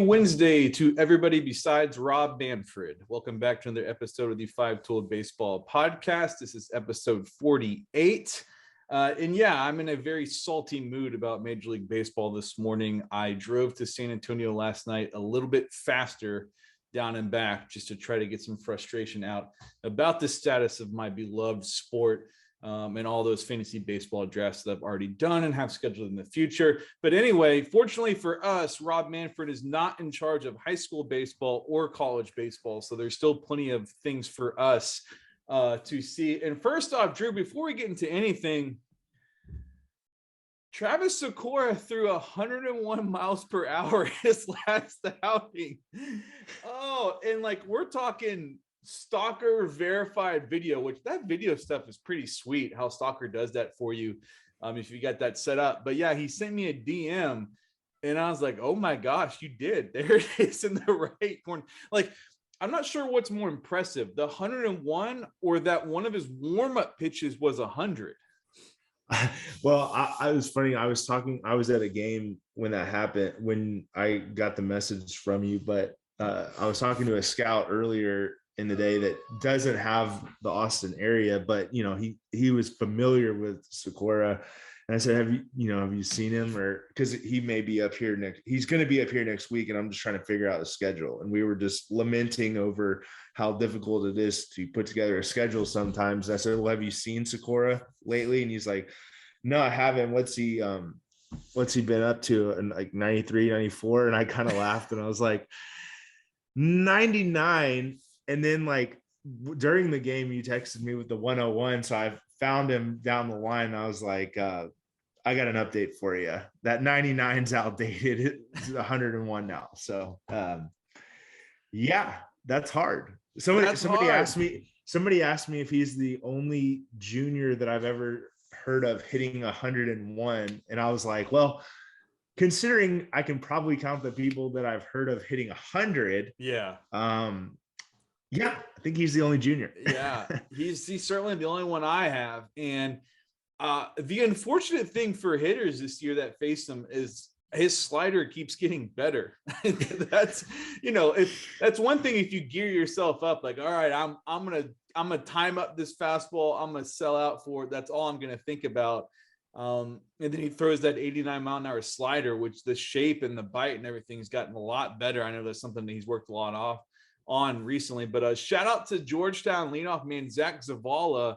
Wednesday to everybody besides Rob Manfred. Welcome back to another episode of the Five Tooled Baseball podcast. This is episode 48. And yeah, I'm in a very salty mood about Major League Baseball this morning. I drove to San Antonio last night a little bit faster down and back just to try to get some frustration out about the status of my beloved sport. And all those fantasy baseball drafts that I've already done and have scheduled in the future. But anyway, fortunately for us, Rob Manfred is not in charge of high school baseball or college baseball. So there's still plenty of things for us to see. And first off, Drew, before we get into anything, Travis Sakura threw 101 miles per hour his last outing. Oh, and like we're talking Stalker verified video, which that video stuff is pretty sweet how Stalker does that for you if you got that set up. But yeah, he sent me a DM and I was like, oh my gosh, you did. There it is in the right corner. Like, I'm not sure what's more impressive, the 101 or that one of his warm-up pitches was 100. Well, I was funny. I was at a game when that happened, when I got the message from you, but I was talking to a scout earlier in the day that doesn't have the Austin area, but you know, he was familiar with Sakura. And I said, have you seen him? Or because he may be up here he's going to be up here next week. And I'm just trying to figure out the schedule. And we were just lamenting over how difficult it is to put together a schedule sometimes. And I said, well, have you seen Sakura lately? And he's like, no, I haven't. What's he been up to? And like 93, 94. And I kind of laughed and I was like, 99. And then like during the game, you texted me with the 101. So I found him down the line. I was like, I got an update for you. That 99's outdated. It's 101 now. So yeah, that's hard. Somebody asked me if he's the only junior that I've ever heard of hitting 101. And I was like, well, considering I can probably count the people that I've heard of hitting 100. Yeah. Yeah, I think he's the only junior. Yeah, he's certainly the only one I have. And the unfortunate thing for hitters this year that face him is his slider keeps getting better. That's one thing if you gear yourself up, like, all right, I'm gonna time up this fastball, I'm gonna sell out for it. That's all I'm gonna think about. And then he throws that 89 mile an hour slider, which the shape and the bite and everything's gotten a lot better. I know that's something that he's worked a lot on recently, but shout out to Georgetown leadoff man Zach Zavala.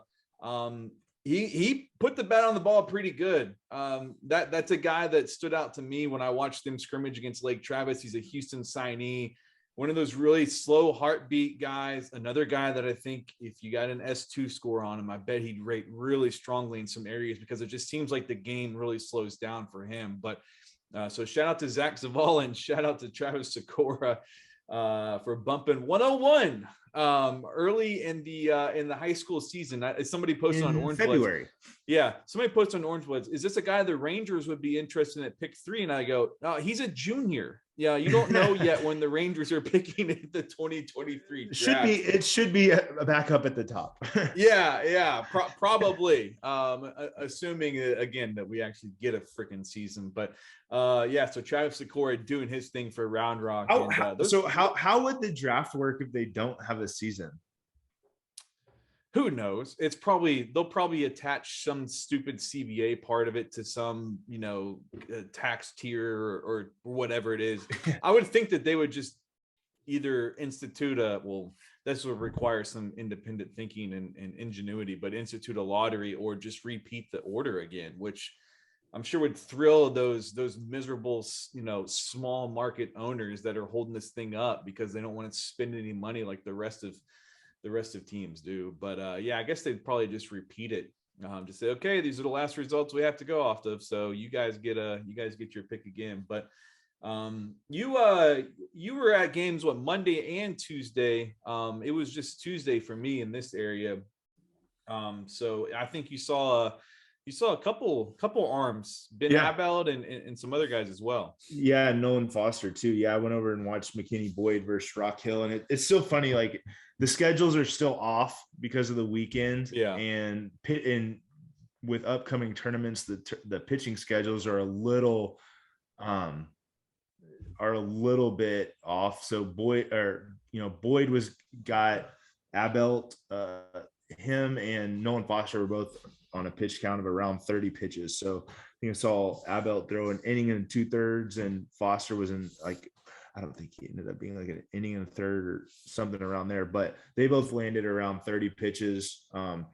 He put the bat on the ball pretty good. That's a guy that stood out to me when I watched them scrimmage against Lake Travis. He's a Houston signee, one of those really slow heartbeat guys. Another guy that I think if you got an S2 score on him, I bet he'd rate really strongly in some areas because it just seems like the game really slows down for him. But so shout out to Zach Zavala and shout out to Travis Sakura for bumping 101 early in the high school season. Somebody posted on Orange February. Yeah, somebody posted on Orange Bloods, is this a guy the Rangers would be interested in at pick 3? And I go, no, he's a junior. Yeah, you don't know yet when the Rangers are picking at the 2023 draft. It should be a backup at the top. Yeah, probably. Assuming again that we actually get a freaking season, but yeah. So Travis Sakura doing his thing for Round Rock. How would the draft work if they don't have a season? Who knows? They'll probably attach some stupid CBA part of it to some, tax tier or whatever it is. I would think that they would just either institute this would require some independent thinking and ingenuity, but institute a lottery or just repeat the order again, which I'm sure would thrill those miserable, small market owners that are holding this thing up because they don't want to spend any money like the rest of teams do. But yeah, I guess they'd probably just repeat it. Just say, okay, these are the last results we have to go off of. So you guys get your pick again. But you were at games Monday and Tuesday. It was just Tuesday for me in this area. So I think you saw a couple arms, Ben Abeld and some other guys as well. Yeah, Nolan Foster too. Yeah, I went over and watched McKinney Boyd versus Rock Hill, and it's still funny. Like the schedules are still off because of the weekend. Yeah, and with upcoming tournaments, the pitching schedules are a little are a little bit off. So Boyd got Abelt, him and Nolan Foster were both on a pitch count of around 30 pitches. So I think I saw Abelt throw an inning and 2/3, and Foster was in like, I don't think he ended up being like an inning and a third or something around there, but they both landed around 30 pitches. That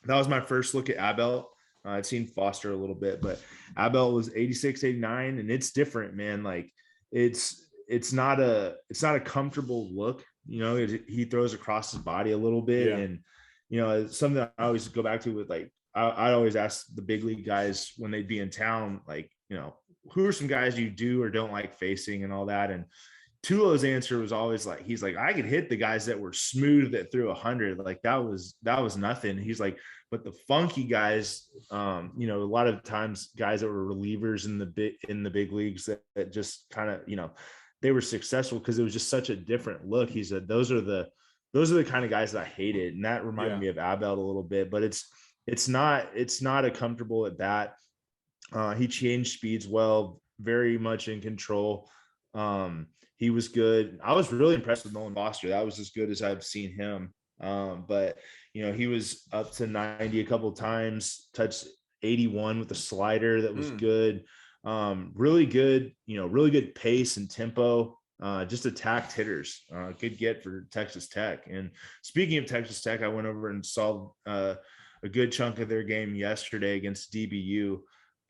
was my first look at Abelt. I'd seen Foster a little bit, but Abel was 86, 89, and it's different, man. Like it's not a comfortable look. He throws across his body a little bit, and it's something I always go back to with like I always ask the big league guys when they'd be in town, like who are some guys you do or don't like facing and all that. And Tulo's answer was always like, he's like, I could hit the guys that were smooth that threw 100. Like that was nothing. He's like, but the funky guys, a lot of times guys that were relievers in the big leagues that just kind of, they were successful because it was just such a different look. He said, those are the kind of guys that I hated. And that reminded me of Abel a little bit, but it's not a comfortable at bat. He changed speeds well, very much in control. He was good. I was really impressed with Nolan Foster. That was as good as I've seen him. But he was up to 90 a couple of times, touched 81 with a slider that was good. Really good, really good pace and tempo. Just attacked hitters. Good get for Texas Tech. And speaking of Texas Tech, I went over and saw a good chunk of their game yesterday against DBU.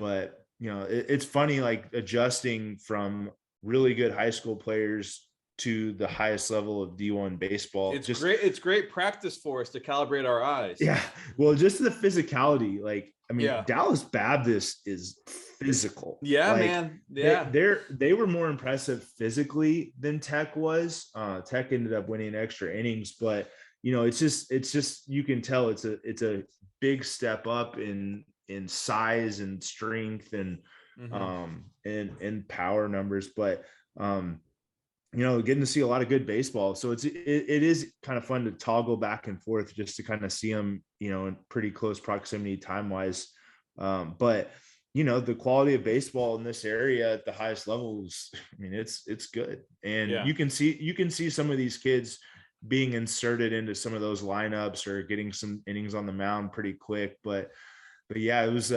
But it's funny, like adjusting from really good high school players to the highest level of D1 baseball. It's great practice for us to calibrate our eyes. Yeah. Well, just the physicality, like, I mean, Dallas Baptist is physical. Yeah, like, man. Yeah. They were more impressive physically than Tech was. Tech ended up winning extra innings, but it's just, you can tell it's a big step up in size and strength and power numbers, but getting to see a lot of good baseball. So it is kind of fun to toggle back and forth just to kind of see them, in pretty close proximity time wise. But the quality of baseball in this area at the highest levels, I mean, it's good. And you can see some of these kids being inserted into some of those lineups or getting some innings on the mound pretty quick. But yeah, it was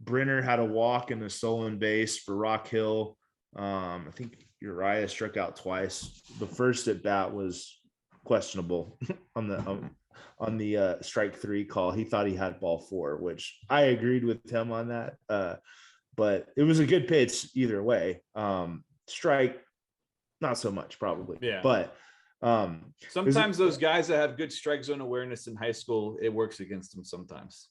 Brenner had a walk in the stolen base for Rock Hill. I think Uriah struck out twice. The first at bat was questionable on the strike 3 call. He thought he had ball 4, which I agreed with him on that. But it was a good pitch either way. Strike, not so much probably. Yeah. But sometimes those guys that have good strike zone awareness in high school, it works against them sometimes.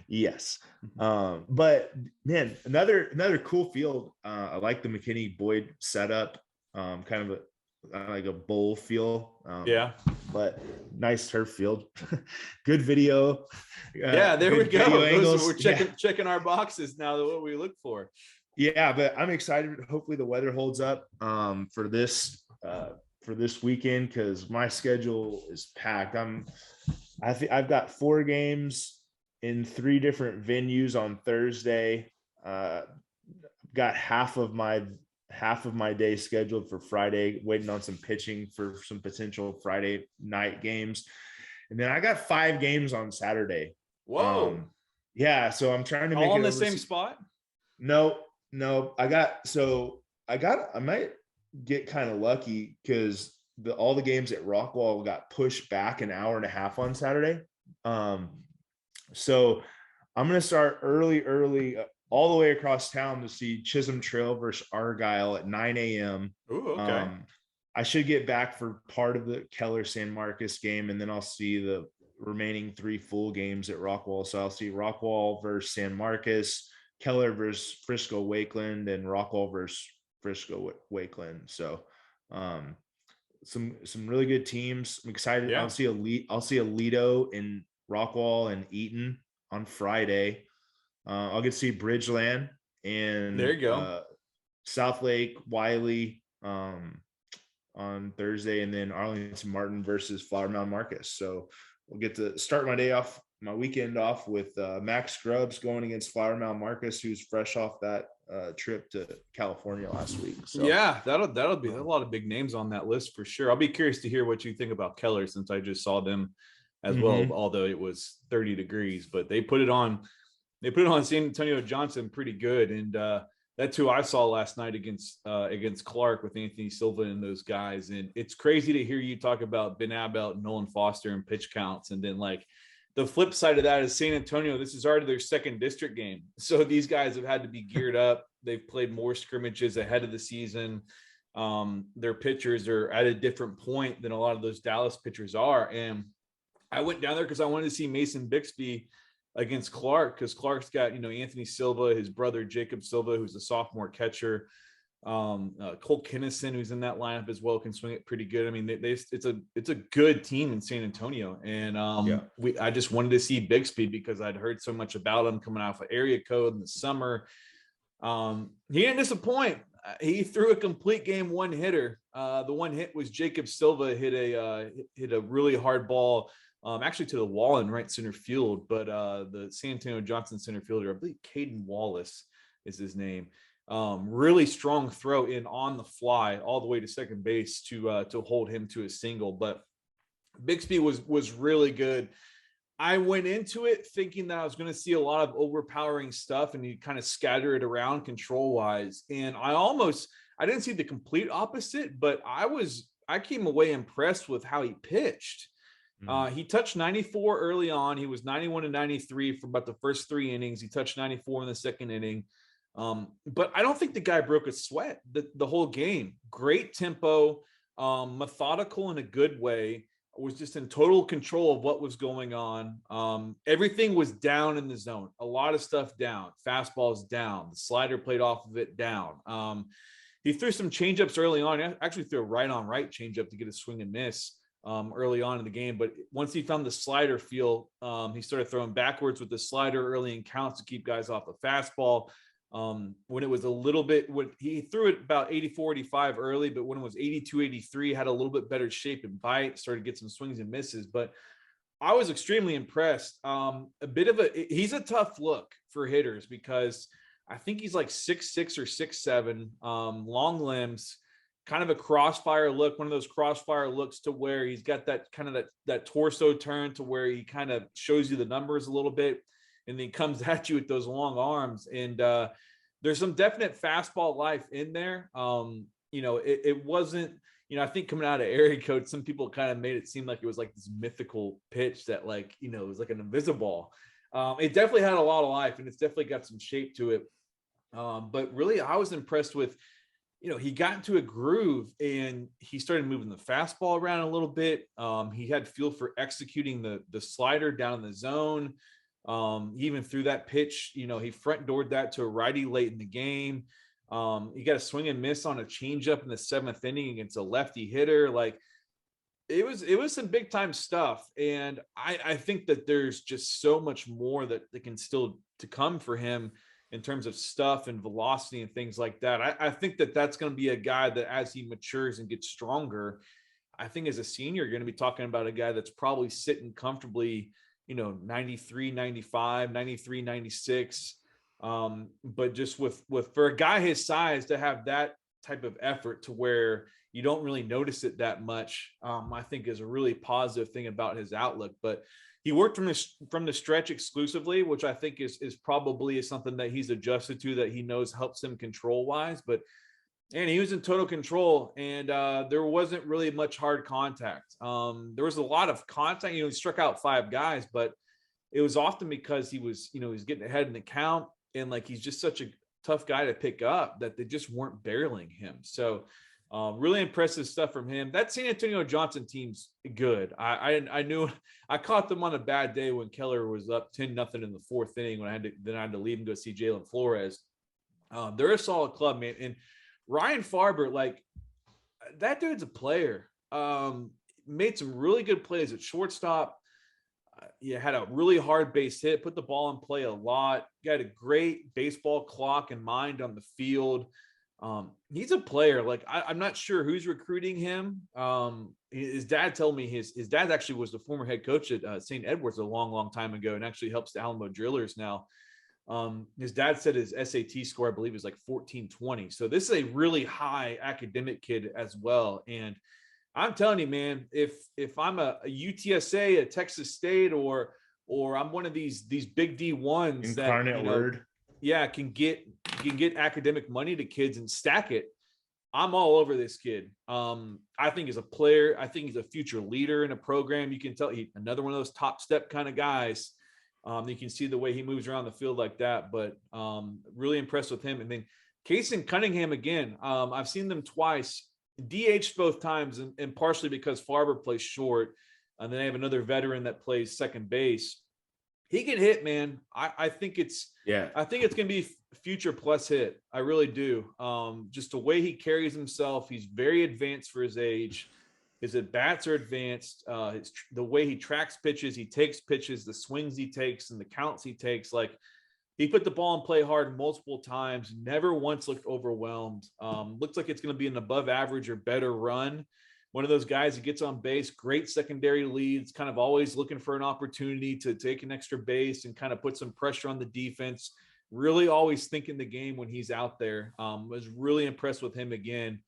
Yes. But man, another cool field. I like the McKinney Boyd setup. Kind of like a bowl feel. But nice turf field. Good video. There we go. We're checking our boxes now, what we look for. Yeah, but I'm excited. Hopefully the weather holds up for this weekend, because my schedule is packed. I've got 4 games in 3 different venues on Thursday. Got half of my day scheduled for Friday, waiting on some pitching for some potential Friday night games. And then I got 5 games on Saturday. Whoa. Yeah. So I'm trying to make all it in the same spot. No, I might get kind of lucky because all the games at Rockwall got pushed back an hour and a half on Saturday. So I'm going to start early, all the way across town to see Chisholm Trail versus Argyle at 9 a.m. Ooh, okay. I should get back for part of the Keller San Marcos game, and then I'll see the remaining 3 full games at Rockwall. So I'll see Rockwall versus San Marcos, Keller versus Frisco Wakeland, and Rockwall versus Frisco Wakeland. So some really good teams. I'm excited. Yeah. I'll see Alito in Rockwall and Eaton on Friday. I'll get to see Bridgeland and there you go. South Lake Wiley on Thursday, and then Arlington Martin versus Flower Mound Marcus. So we'll get to start my weekend off with Max Grubbs going against Flower Mound Marcus, who's fresh off that trip to California last week. So yeah, that'll be a lot of big names on that list for sure. I'll be curious to hear what you think about Keller, since I just saw them as well, although it was 30 degrees, but they put it on San Antonio Johnson pretty good. And that's who I saw last night against Clark, with Anthony Silva and those guys. And it's crazy to hear you talk about Ben Abbott and Nolan Foster and pitch counts. And then like the flip side of that is San Antonio, this is already their second district game. So these guys have had to be geared up. They've played more scrimmages ahead of the season. Their pitchers are at a different point than a lot of those Dallas pitchers are. And I went down there because I wanted to see Mason Bixby against Clark, because Clark's got, Anthony Silva, his brother Jacob Silva, who's a sophomore catcher. Cole Kinnison, who's in that lineup as well, can swing it pretty good. I mean, it's a good team in San Antonio, and I just wanted to see Bixby because I'd heard so much about him coming off of area code in the summer. He didn't disappoint. He threw a complete game one hitter. The one hit was Jacob Silva hit a really hard ball, actually to the wall in right center field. But the San Antonio Johnson center fielder, I believe Caden Wallace is his name. Really strong throw in on the fly all the way to second base to hold him to a single. But Bixby was really good. I went into it thinking that I was going to see a lot of overpowering stuff, and you kind of scatter it around control wise. And I didn't see the complete opposite, but I came away impressed with how he pitched. He touched 94 early on. He was 91 and 93 for about the first 3 innings. He touched 94 in the second inning. But I don't think the guy broke a sweat the whole game. Great tempo, methodical in a good way. Was just in total control of what was going on. Everything was down in the zone. A lot of stuff down. Fastballs down. The slider played off of it down. He threw some changeups early on. He actually threw a right-on-right changeup to get a swing and miss early on in the game. But once he found the slider feel, he started throwing backwards with the slider early in counts to keep guys off the fastball. When it was a little bit, when he threw it about 84, 85 early, but when it was 82, 83, had a little bit better shape and bite, started to get some swings and misses. But I was extremely impressed. He's a tough look for hitters because I think he's like 6'6" or 6'7", long limbs, kind of a crossfire look, one of those crossfire looks to where he's got that kind of that torso turn to where he kind of shows you the numbers a little bit. And then he comes at you with those long arms. And there's some definite fastball life in there. It wasn't, I think coming out of area code, some people kind of made it seem like it was like this mythical pitch that it was like an invisible ball. It definitely had a lot of life, and it's definitely got some shape to it. But really, I was impressed with, he got into a groove and he started moving the fastball around a little bit. He had feel for executing the slider down in the zone. He even threw that pitch, he front doored that to a righty late in the game. He got a swing and miss on a changeup in the 7th inning against a lefty hitter. Like it was some big time stuff. And I think that there's just so much more that can still to come for him in terms of stuff and velocity and things like that. I think that that's going to be a guy that as he matures and gets stronger, I think as a senior, you're going to be talking about a guy that's probably sitting comfortably, 93, 95, 93, 96. But just with for a guy his size to have that type of effort to where you don't really notice it that much, I think is a really positive thing about his outlook. But he worked from the stretch exclusively, which I think is probably something that he's adjusted to, that he knows helps him control wise. But and he was in total control, and there wasn't really much hard contact. There was a lot of contact. He struck out 5 guys, but it was often because he was getting ahead in the count, and he's just such a tough guy to pick up that they just weren't barreling him. So really impressive stuff from him. That San Antonio Johnson team's good. I knew I caught them on a bad day when Keller was up 10-0 in the 4th inning when I had to leave and go see Jalen Flores. They're a solid club, man. And Ryan Farber, that dude's a player. Made some really good plays at shortstop. Had a really hard base hit, put the ball in play a lot. Got a great baseball clock and mind on the field. He's a player. I'm not sure who's recruiting him. His dad told me his dad actually was the former head coach at St. Edwards a long, long time ago, and actually helps the Alamo Drillers now. His dad said his SAT score, I believe, is like 1420. So this is a really high academic kid as well. And I'm telling you, man, if I'm a UTSA, a Texas State, or I'm one of these big D1s that, Incarnate Word. Yeah, can get academic money to kids and stack it, I'm all over this kid. I think he's a player. I think he's a future leader in a program. You can tell he's another one of those top step kind of guys. You can see the way he moves around the field like that, but really impressed with him. And then Case and Cunningham again. I've seen them twice, DH both times, and partially because Farber plays short, and then they have another veteran that plays second base. He can hit, man. I think it's going to be future plus hit. I really do. Just the way he carries himself, he's very advanced for his age. His at-bats are advanced. The way he tracks pitches, he takes pitches, the swings he takes, and the counts he takes. Like, he put the ball in play hard multiple times, never once looked overwhelmed. Looks like it's going to be an above average or better run. One of those guys that gets on base, great secondary leads, kind of always looking for an opportunity to take an extra base and kind of put some pressure on the defense. Really always thinking the game when he's out there. Was really impressed with him again.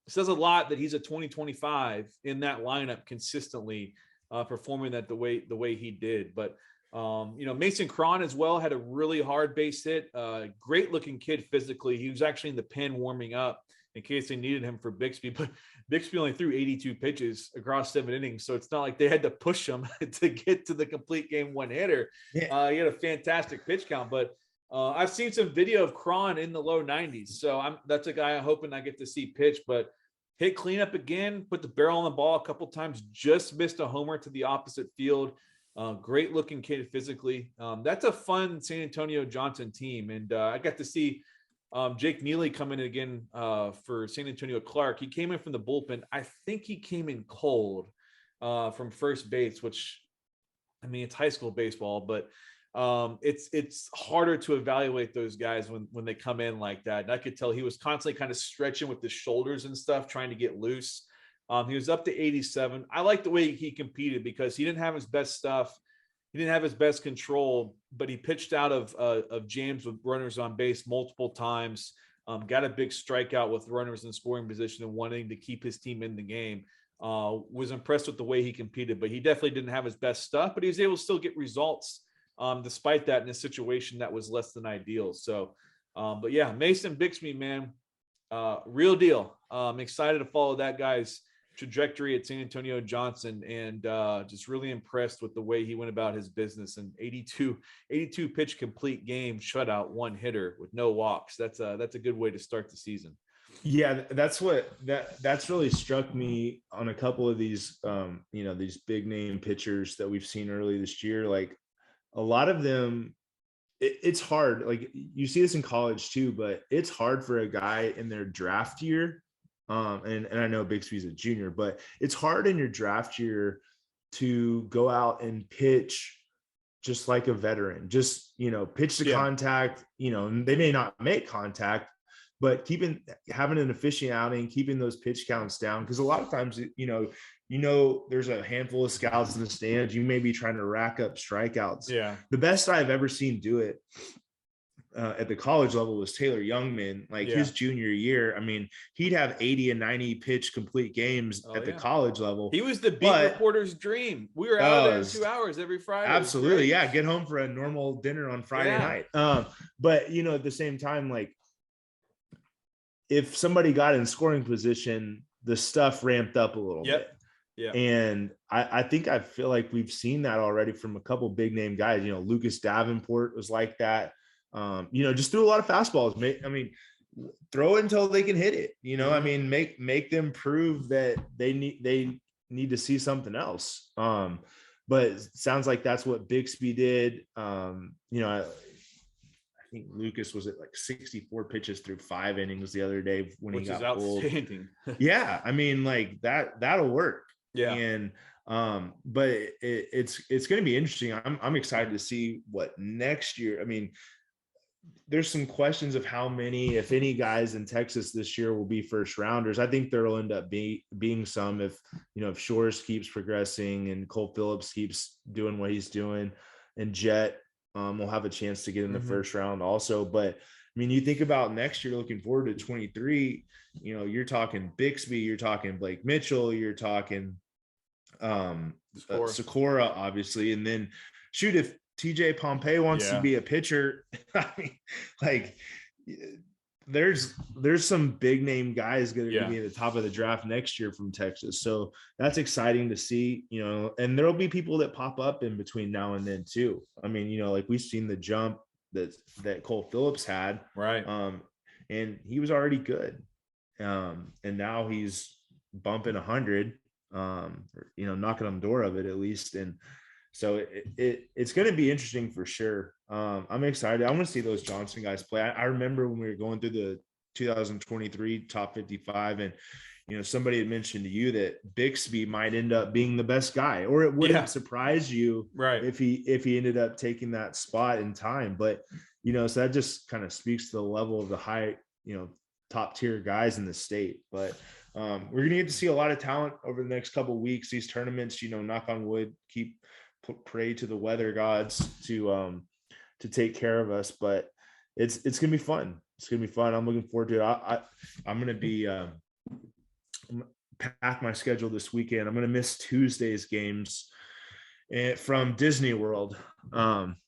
Says a lot that he's a 2025 in that lineup consistently, performing that the way he did. But Mason Cron as well had a really hard base hit. Great looking kid physically. He was actually in the pen warming up in case they needed him for Bixby, but Bixby only threw 82 pitches across 7 innings. So it's not like they had to push him to get to the complete game one hitter. Yeah. He had a fantastic pitch count, but I've seen some video of Cron in the low 90s. So that's a guy I'm hoping I get to see pitch, but hit cleanup again, put the barrel on the ball a couple times, just missed a homer to the opposite field. Great looking kid physically. That's a fun San Antonio Johnson team. And I got to see Jake Neely come in again for San Antonio Clark. He came in from the bullpen. I think he came in cold from first base, which, I mean, it's high school baseball, but it's harder to evaluate those guys when they come in like that. And I could tell he was constantly kind of stretching with his shoulders and stuff, trying to get loose. He was up to 87. I like the way he competed because he didn't have his best stuff. He didn't have his best control, but he pitched out of jams with runners on base multiple times. Got a big strikeout with runners in scoring position and wanting to keep his team in the game. Was impressed with the way he competed, but he definitely didn't have his best stuff, but he was able to still get results despite that in a situation that was less than ideal. So, but yeah, Mason Bixby, man, real deal. I'm excited to follow that guy's trajectory at San Antonio Johnson, and just really impressed with the way he went about his business. And 82 pitch complete game, shutout, 1 hitter with no walks. That's a good way to start the season. Yeah, that's really struck me on a couple of these these big name pitchers that we've seen early this year. Like, a lot of them, it's hard. Like, you see this in college too, but it's hard for a guy in their draft year. And I know Bixby's a junior, but it's hard in your draft year to go out and pitch just like a veteran, just, pitch to contact, they may not make contact, but having an efficient outing, keeping those pitch counts down. Cause a lot of times, there's a handful of scouts in the stands. You may be trying to rack up strikeouts. Yeah. The best I've ever seen do it at the college level was Taylor Youngman. His junior year, I mean, he'd have 80 and 90 pitch complete games at the college level. He was the beat reporter's dream. We were out there in 2 hours every Friday. Absolutely. Yeah. Get home for a normal dinner on Friday night. But at the same time, like, if somebody got in scoring position, the stuff ramped up a little bit. Yeah. And I feel like we've seen that already from a couple big name guys. Lucas Davenport was like that. Just threw a lot of fastballs. Throw it until they can hit it. Make them prove that they need to see something else. But it sounds like that's what Bixby did. I think Lucas was at like 64 pitches through 5 innings the other day when he got pulled. Yeah, like that'll work. Yeah. And but it's going to be interesting. I'm excited to see what next year. There's some questions of how many, if any, guys in Texas this year will be first rounders. I think there'll end up being some if Shores keeps progressing and Cole Phillips keeps doing what he's doing, and Jet will have a chance to get in the Mhm. first round also. But I mean, you think about next year, looking forward to 23, you're talking Bixby, you're talking Blake Mitchell, you're talking Sakura, obviously. And then shoot, if TJ Pompey wants to be a pitcher, I mean, like there's some big name guys that are going to be at the top of the draft next year from Texas. So that's exciting to see, and there'll be people that pop up in between now and then too. I mean, like we've seen the jump that Cole Phillips had, right. And he was already good. And now he's bumping 100, knocking on the door of it at least. And so it's going to be interesting for sure. I'm excited. I want to see those Johnson guys play. I remember when we were going through the 2023 top 55, and somebody had mentioned to you that Bixby might end up being the best guy, or it wouldn't surprise you, right, if he ended up taking that spot in time. But so that just kind of speaks to the level of the high, top tier guys in the state. But we're gonna get to see a lot of talent over the next couple of weeks. These tournaments, knock on wood, pray to the weather gods to take care of us. But it's gonna be fun. It's gonna be fun. I'm looking forward to it. I'm gonna be pack my schedule this weekend. I'm gonna miss Tuesday's games from Disneyworld.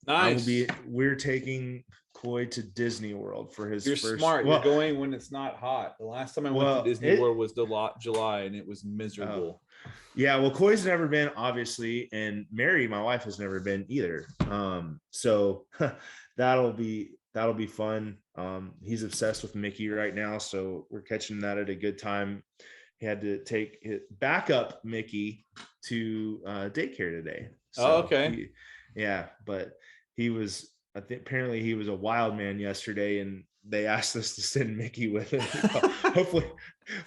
nice. We're taking Coy to Disneyworld for his You're first. smart. You're going when it's not hot. The last time I went to Disney World was July, and it was miserable. Yeah, well, Coy's never been, obviously, and Mary, my wife, has never been either. So that'll be fun. He's obsessed with Mickey right now, so we're catching that at a good time. He had to take his backup Mickey to daycare today. So okay. But he was, I think, apparently he was a wild man yesterday, and they asked us to send Mickey with him.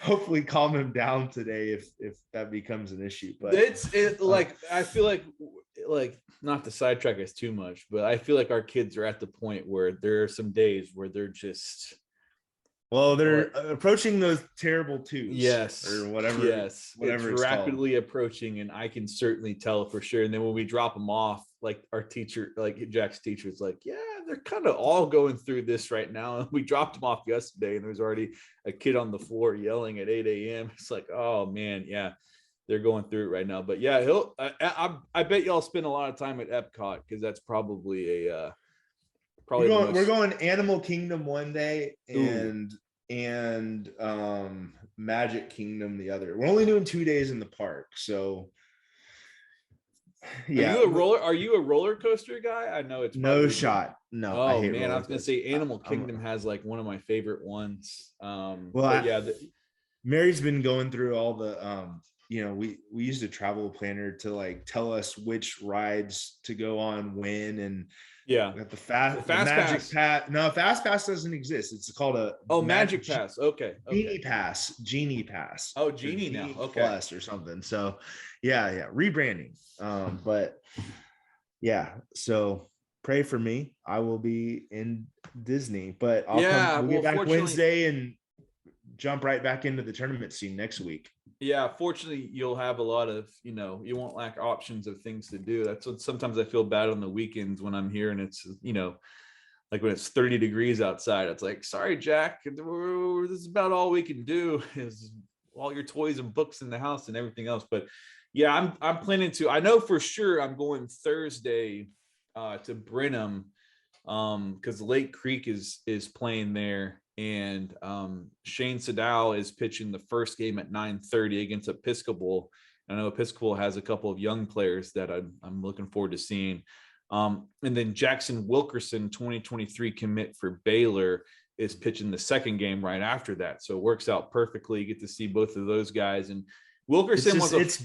hopefully calm him down today if that becomes an issue. But I feel like not to sidetrack us too much, but I feel like our kids are at the point where there are some days where they're just they're approaching those terrible twos. Yes. Or whatever. Yes. Whatever it's rapidly approaching, and I can certainly tell for sure. And then when we drop them off, like our teacher, like Jack's teacher is like, yeah, they're kind of all going through this right now. And we dropped them off yesterday, and there's already a kid on the floor yelling at 8 a.m. It's like, oh man, yeah, they're going through it right now. But yeah, I bet y'all spend a lot of time at Epcot, because that's probably we're going Animal Kingdom one day and Magic Kingdom the other. We're only doing 2 days in the park, so yeah. Are you a roller coaster guy? I know it's no shot. No. Oh man, I was gonna say Animal Kingdom has like one of my favorite ones. Mary's been going through all the we used a travel planner to like tell us which rides to go on when, and the fast pass. No, fast pass doesn't exist. It's called a magic pass. Okay. Genie pass. Oh, Genie now. Okay. Plus or something. So rebranding. But yeah, so pray for me. I will be in Disney, but we'll get back Wednesday and jump right back into the tournament scene next week. Yeah, fortunately, you'll have a lot of, you won't lack options of things to do. That's what sometimes I feel bad on the weekends when I'm here and it's, like when it's 30 degrees outside. It's like, sorry, Jack, this is about all we can do is all your toys and books in the house and everything else. But yeah, I'm planning to. I know for sure I'm going Thursday to Brenham because Lake Creek is playing there. And Shane Sadal is pitching the first game at 9:30 against Episcopal. I know Episcopal has a couple of young players that I'm looking forward to seeing. And then Jackson Wilkerson, 2023 commit for Baylor, is pitching the second game right after that. So it works out perfectly. You get to see both of those guys. And Wilkerson it's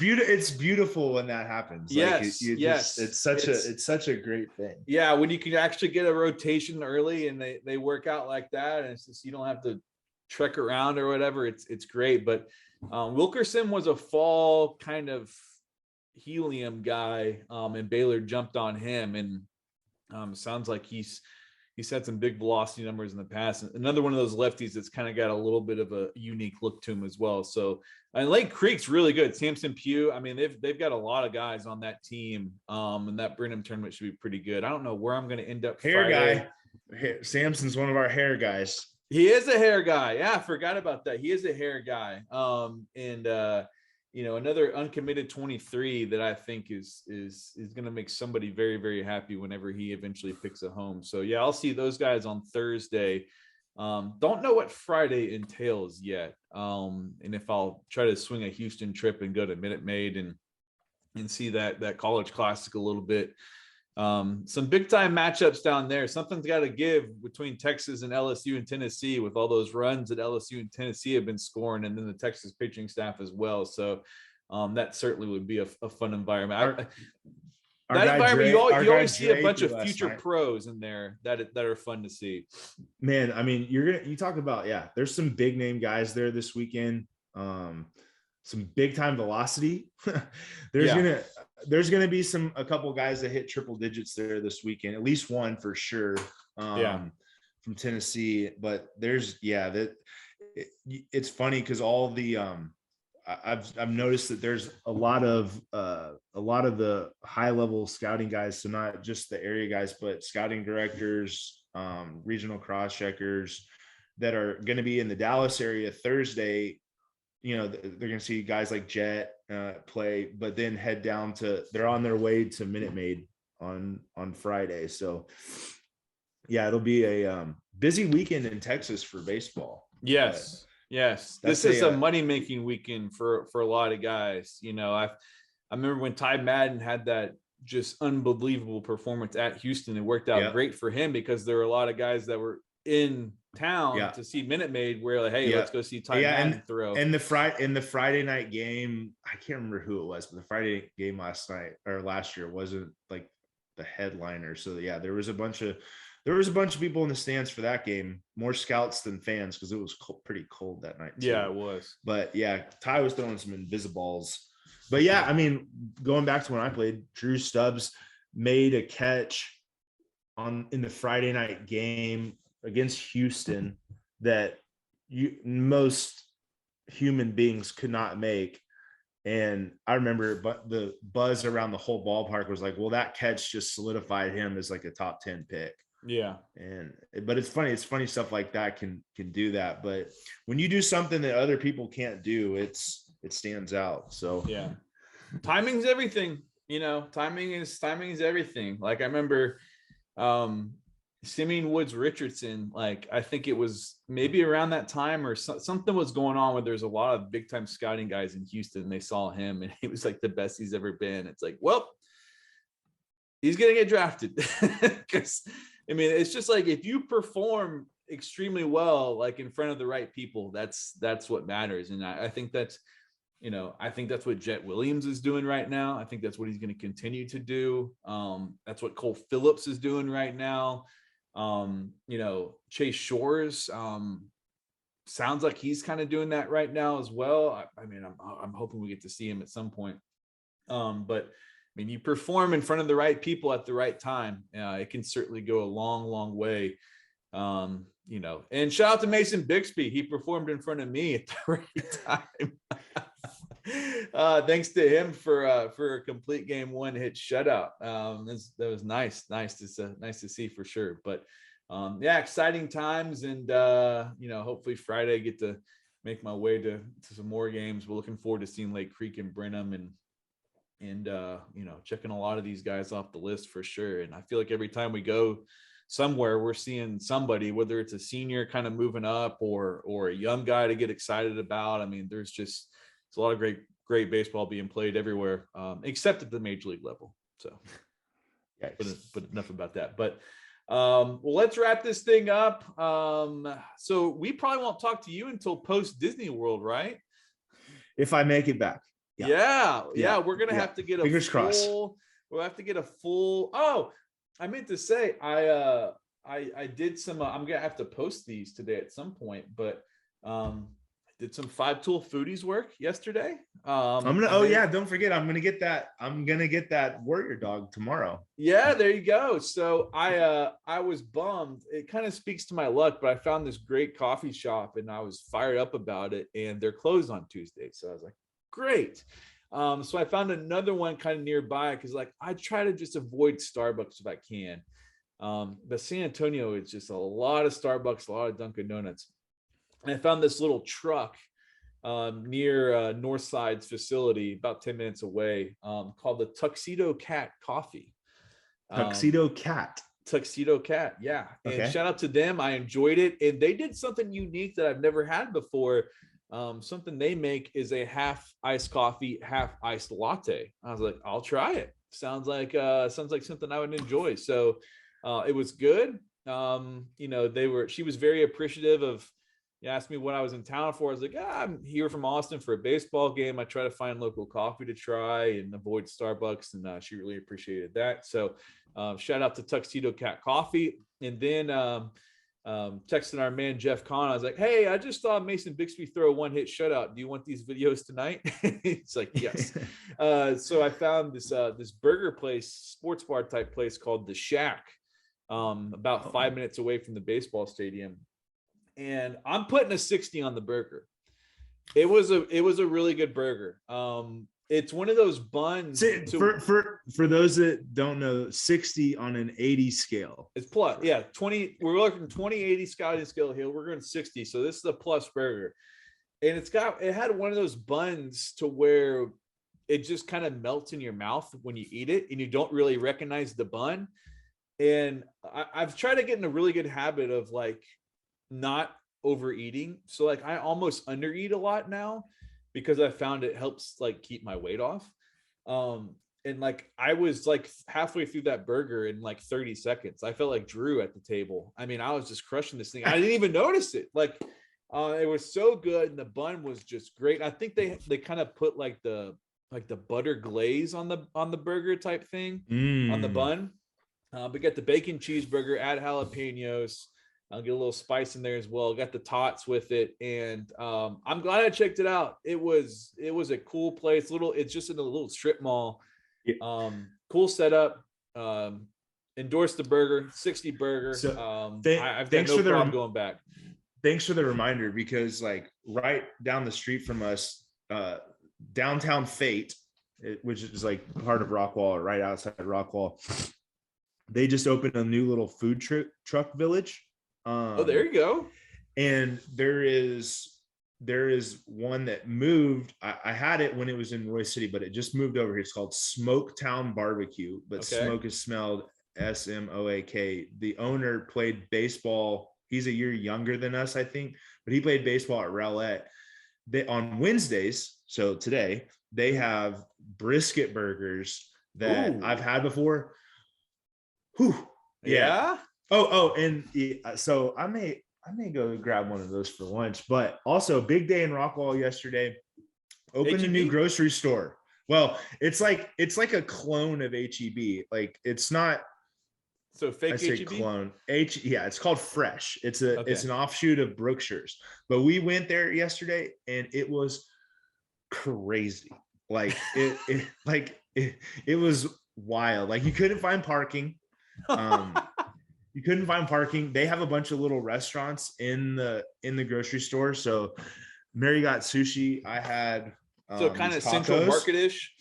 beautiful when that happens. Yes, it's such a great thing. Yeah, when you can actually get a rotation early and they work out like that, and it's just you don't have to trek around or whatever. It's great. But Wilkerson was a fall kind of helium guy, and Baylor jumped on him, and sounds like he's he's had some big velocity numbers in the past. And another one of those lefties that's kind of got a little bit of a unique look to him as well. So, and Lake Creek's really good. Samson Pugh. I mean, they've got a lot of guys on that team. And that Brenham tournament should be pretty good. I don't know where I'm going to end up. Hair Friday. Guy. Samson's one of our hair guys. He is a hair guy. Yeah, I forgot about that. He is a hair guy. Another uncommitted 23 that I think is going to make somebody very, very happy whenever he eventually picks a home. So yeah, I'll see those guys on Thursday. Don't know what Friday entails yet. And if I'll try to swing a Houston trip and go to Minute Maid and see that college classic a little bit. Some big time matchups down there. Something's got to give between Texas and LSU and Tennessee with all those runs that LSU and Tennessee have been scoring, and then the Texas pitching staff as well. So that certainly would be a fun environment. You always see a bunch of future pros in there that are fun to see. Man, I mean, you talk about, there's some big name guys there this weekend. Some big time velocity. There's gonna be a couple guys that hit triple digits there this weekend, at least one for sure. From Tennessee, but it's funny because all the I've noticed that there's a lot of the high level scouting guys, so not just the area guys, but scouting directors, regional cross checkers that are going to be in the Dallas area Thursday. They're going to see guys like Jet play, but then they're on their way to Minute Maid on Friday. So it'll be a busy weekend in Texas for baseball. Yes. This is a money-making weekend for a lot of guys. I remember when Ty Madden had that just unbelievable performance at Houston. It worked out great for him because there were a lot of guys that were in town to see Minute Maid where like, hey, let's go see Ty Madden throw. And the Friday night game, I can't remember who it was, but the Friday game last year wasn't like the headliner. So there was a bunch of people in the stands for that game, more scouts than fans because it was pretty cold that night too. Yeah, it was. But Ty was throwing some invisibles. But I mean, going back to when I played, Drew Stubbs made a catch in the Friday night game against Houston that most human beings could not make. And I remember the buzz around the whole ballpark was like, well, that catch just solidified him as like a top 10 pick. Yeah. But it's funny stuff like that can do that. But when you do something that other people can't do, it stands out. So timing's everything. Timing is everything. Like I remember Simeon Woods Richardson, like I think it was maybe around that time or something was going on where there's a lot of big time scouting guys in Houston and they saw him and he was like the best he's ever been. It's like, well, he's gonna get drafted. Because I mean, it's just like if you perform extremely well, like in front of the right people, that's what matters. And I think that's what Jet Williams is doing right now. I think that's what he's going to continue to do. That's what Cole Phillips is doing right now. Chase Shores sounds like he's kind of doing that right now as well. I mean, I'm hoping we get to see him at some point. But I mean, you perform in front of the right people at the right time. It can certainly go a long, long way. And shout out to Mason Bixby. He performed in front of me at the right time. Thanks to him for a complete game one hit shutout. That was nice to see for sure. But exciting times, and hopefully Friday I get to make my way to some more games. We're looking forward to seeing Lake Creek and Brenham and checking a lot of these guys off the list for sure. And I feel like every time we go somewhere, we're seeing somebody, whether it's a senior kind of moving up or a young guy to get excited about. I mean, there's a lot of great baseball being played everywhere, except at the major league level. So, but enough about that. But let's wrap this thing up. So we probably won't talk to you until post Disneyworld, right? If I make it back. Yeah. We're gonna have to get a fingers crossed. We'll have to get a full. Oh, I meant to say I did some. I'm gonna have to post these today at some point, but I did some 5-tool foodies work yesterday. Don't forget, I'm gonna get that warrior dog tomorrow. Yeah, there you go. So I was bummed. It kind of speaks to my luck, but I found this great coffee shop and I was fired up about it, and they're closed on Tuesday. So I was like, great. So I found another one kind of nearby because like I try to just avoid Starbucks if I can. But San Antonio is just a lot of Starbucks, a lot of Dunkin' Donuts. And I found this little truck near Northside's facility, about 10 minutes away, called the Tuxedo Cat Coffee. Tuxedo Cat. Yeah. And Okay. shout out to them. I enjoyed it. And they did something unique that I've never had before. Something they make is a half iced coffee, half iced latte. I was like, I'll try it. Sounds like something I would enjoy. So it was good. She was very appreciative of. You asked me what I was in town for. I was like, I'm here from Austin for a baseball game. I try to find local coffee to try and avoid Starbucks. And she really appreciated that. So shout out to Tuxedo Cat Coffee. And then texting our man, Jeff Kahn. I was like, hey, I just saw Mason Bixby throw a one-hit shutout. Do you want these videos tonight? It's like, yes. So I found this burger place, sports bar type place called The Shack, about 5 minutes away from the baseball stadium. And I'm putting a 60 on the burger. It was a really good burger. It's one of those buns. For those that don't know, 60 on an 80 scale. It's plus, yeah, 20. We're looking 20-80 sliding scale here. We're going 60. So this is a plus burger. And it had one of those buns to where it just kind of melts in your mouth when you eat it and you don't really recognize the bun. And I've tried to get in a really good habit of like not overeating. So like I almost undereat a lot now because I found it helps like keep my weight off. And like I was like halfway through that burger in like 30 seconds. I felt like Drew at the table. I mean, I was just crushing this thing. I didn't even notice it. Like it was so good and the bun was just great. I think they kind of put like the butter glaze on the burger type thing on the bun. We got the bacon cheeseburger, add jalapenos. I'll get a little spice in there as well. Got the tots with it, and I'm glad I checked it out. It was a cool place. It's just in a little strip mall. Yeah. Cool setup. Endorse the burger, 60 burger. So, I've got no problem going back. Thanks for the reminder, because like right down the street from us, downtown Fate, which is like part of Rockwall, or right outside Rockwall, they just opened a new little food truck village. There you go. And there is one that moved. I had it when it was in Roy City, but it just moved over here. It's called Smoketown Barbecue, but okay. Smoke is spelled SMOAK. The owner played baseball. He's a year younger than us, I think, but he played baseball at Rowlett. On Wednesdays, so today, they have brisket burgers that I've had before. Whew. Yeah. And so I may go grab one of those for lunch. But also, big day in Rockwall yesterday. Opened H-E-B? A new grocery store. Well, it's like a clone of H-E-B. Like it's not. So fake H-E-B? Clone. It's called Fresh. It's an offshoot of Brookshire's. But we went there yesterday and it was crazy. Like it was wild. Like you couldn't find parking. You couldn't find parking. They have a bunch of little restaurants in the grocery store. So Mary got sushi. I had so kind of Central Market-ish.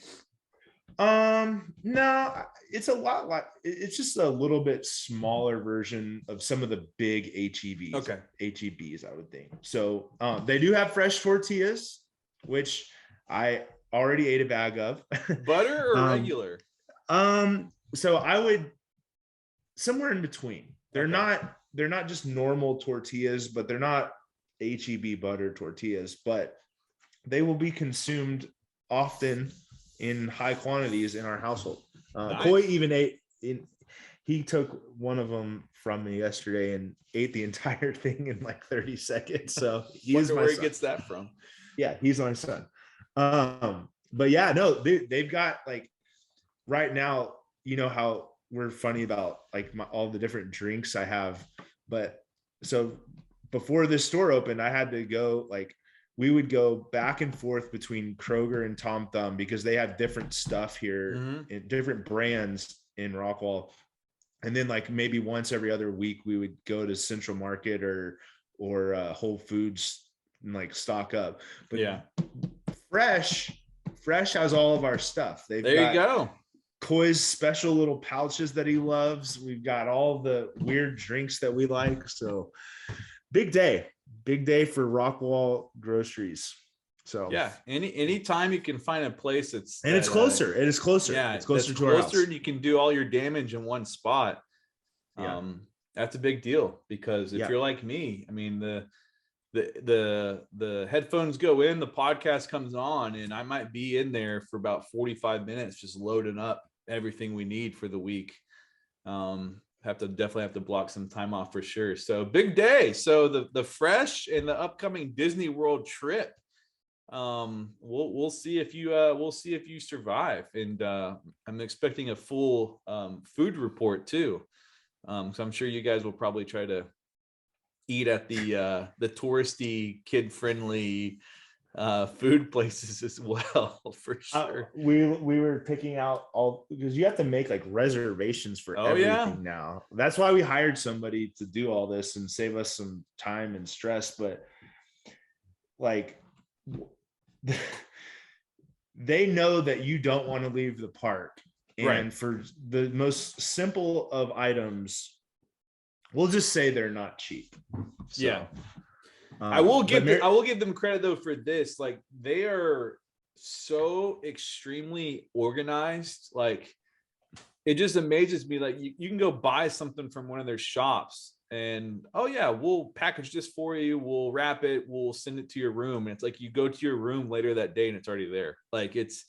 No, it's a lot like it's just a little bit smaller version of some of the big H-E-Bs. Okay. H-E-Bs, I would think. So they do have fresh tortillas, which I already ate a bag of. Butter or regular? So I would somewhere in between. They're not just normal tortillas, but they're not H-E-B butter tortillas, but they will be consumed often in high quantities in our household. Nice. Coy even he took one of them from me yesterday and ate the entire thing in like 30 seconds. So wonder where he gets that from. Yeah, he's my son. But yeah, no, they've got like right now, you know how we're funny about like all the different drinks I have. But so before this store opened, I had to go like we would go back and forth between Kroger and Tom Thumb because they have different stuff here, in different brands in Rockwall. And then like maybe once every other week, we would go to Central Market or Whole Foods and like stock up. But yeah, Fresh has all of our stuff. There you go. Koi's special little pouches that he loves. We've got all the weird drinks that we like. So big day for Rockwall groceries. So yeah, any time you can find a place it's closer. It is closer. Yeah, it's closer to our house. And you can do all your damage in one spot. Yeah. That's a big deal because if you're like me, I mean the headphones go in, the podcast comes on, and I might be in there for about 45 minutes just loading up everything we need for the week. Definitely have to block some time off for sure. So big day. So the Fresh and the upcoming Disneyworld trip. We'll see if you survive, and I'm expecting a full food report too. So I'm sure you guys will probably try to eat at the touristy, kid-friendly food places as well, for sure. We were picking out all, because you have to make like reservations for everything now. That's why we hired somebody to do all this and save us some time and stress. But like, they know that you don't want to leave the park, and for the most simple of items, we'll just say they're not cheap. So, I will give them credit though for this. Like, they are so extremely organized. Like, it just amazes me. Like, you can go buy something from one of their shops and, oh yeah, we'll package this for you. We'll wrap it. We'll send it to your room. And it's like, you go to your room later that day and it's already there. Like, it's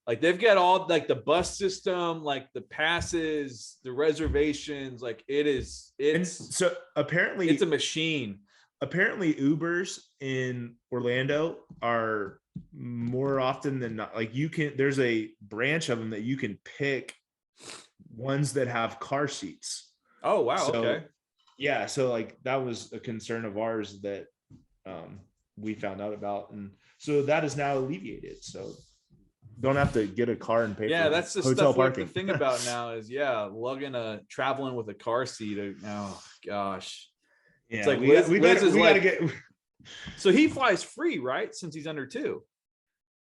like, they've got all like the bus system, like the passes, the reservations, like it's so apparently it's a machine. Apparently Ubers in Orlando are more often than not, like, there's a branch of them that you can pick ones that have car seats. Oh, wow. So, okay. Yeah. So like, that was a concern of ours that we found out about. And so that is now alleviated. So don't have to get a car and pay for that's the hotel stuff parking. To think about now is traveling with a car seat. Oh gosh. Yeah, it's like we gotta get. So he flies free, right? Since he's under 2.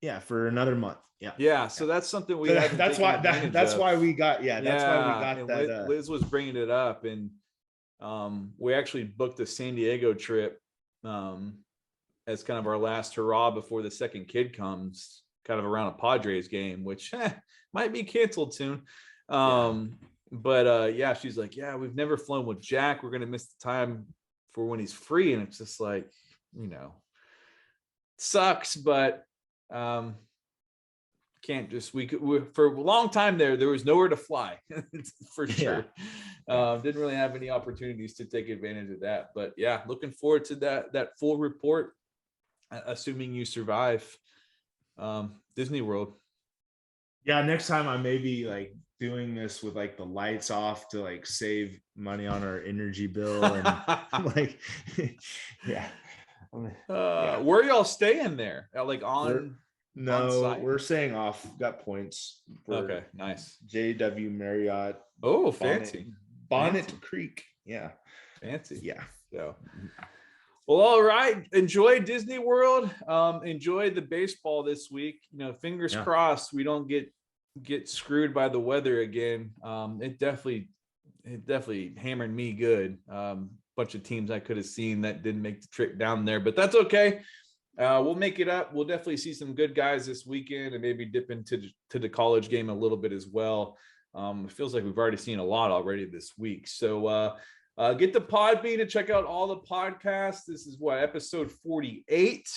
Yeah, for another month. Yeah. Yeah. So that's something we. That's why we got. Yeah. That's why we got that. Liz was bringing it up, and we actually booked a San Diego trip as kind of our last hurrah before the second kid comes, kind of around a Padres game, which might be canceled soon. But she's like, yeah, we've never flown with Jack. We're gonna miss the time for when he's free, and it's just like, sucks, but can't just we for a long time there was nowhere to fly for sure. Didn't really have any opportunities to take advantage of that, but yeah, looking forward to that full report, assuming you survive Disney World. Yeah, next time I may be like doing this with like the lights off to like save money on our energy bill, and like where are y'all staying there? Like we're staying off. Got points. Okay, nice. JW Marriott. Oh, fancy. Bonnet Creek. Yeah, fancy. Yeah. So, well, all right. Enjoy Disney World. Enjoy the baseball this week. Fingers crossed we don't get screwed by the weather again. It definitely hammered me good. Bunch of teams I could have seen that didn't make the trip down there, but that's okay. We'll make it up. We'll definitely see some good guys this weekend, and maybe dip into the college game a little bit as well. It feels like we've already seen a lot already this week. So get the Podbean to check out all the podcasts. This is episode 48.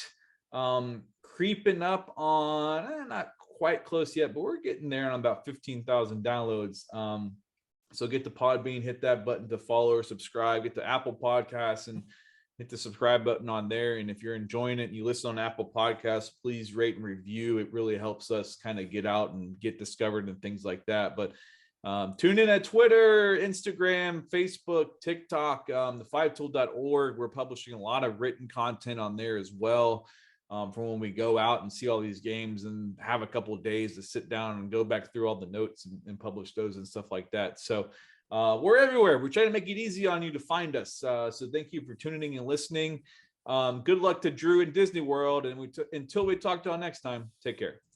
Creeping up on not quite close yet, but we're getting there on about 15,000 downloads. So get the Podbean, hit that button to follow or subscribe. Get the Apple Podcasts and hit the subscribe button on there. And if you're enjoying it and you listen on Apple Podcasts, please rate and review. It really helps us kind of get out and get discovered and things like that. But tune in at Twitter, Instagram, Facebook, TikTok, the5tool.org. We're publishing a lot of written content on there as well. from when we go out and see all these games and have a couple of days to sit down and go back through all the notes and publish those and stuff like that. So we're everywhere. We're trying to make it easy on you to find us. So thank you for tuning in and listening. Good luck to Drew in Disney World. And until we talk to you all next time, take care.